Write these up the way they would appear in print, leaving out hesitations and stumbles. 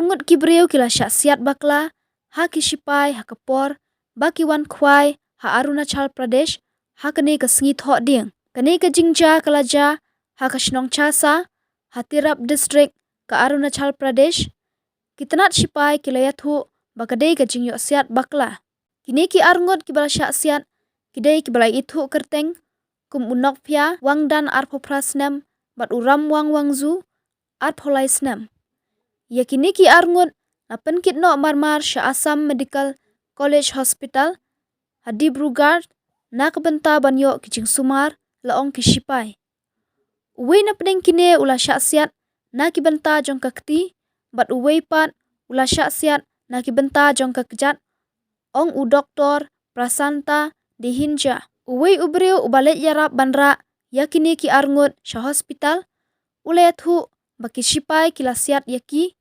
arngut kibreu kila syaksiat bakla, ha kishipai ha kapor, baki wan kwai ha Arunachal Pradesh, ha kene ke sengit hok ding. Kene ke jingja kalaja ha kashnong chasa, ha Tirap district ke Arunachal Pradesh, kitanat shipai kilayat hu bakadei ke jingyo siat bakla. Kini ki arngut kibala syaksiat, kidei kibala itu kerteng, kum unok pia wangdan arpo prasnem, bat uram wangzu, arpo laisnem. Ya kini ki arngut, na penkit no marmar Sya Assam Medical College Hospital, ha Dibrugarh, na kebenta banyo kijing sumar, laong kishipai. Uwe na pedeng kine ula syaksiat, na kibenta jong kakti, bat uwe pat ula syaksiat, na kibenta jong kakejat, ong u doktor Prasanta dihinja. Uwe ubreu ubalet yarap bandra, yakini ki arngut Sya Hospital, ulayat hu baki shipai kilasiat yaki,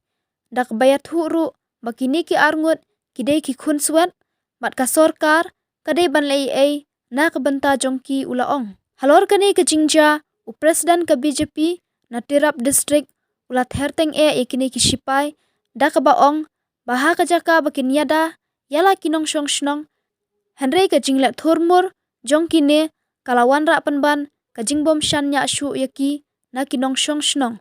dak bayat hu ru bakini ki arngut kidei ki khun suet, bat ka sorkar, kadei ban lei na kebenta jongki ula ong. Halor kani ke jingja, u presiden ke BJP, na Tirap district, ulat herteng yakini ki shipai, dak ba ong, baha kajaka bakin yada, yala kinong syong shnong, Henry ke jinglet thurmur, jongki ne, kalawan rak penban, ke jingbom shan nya shu yaki, na kinong syong shnong.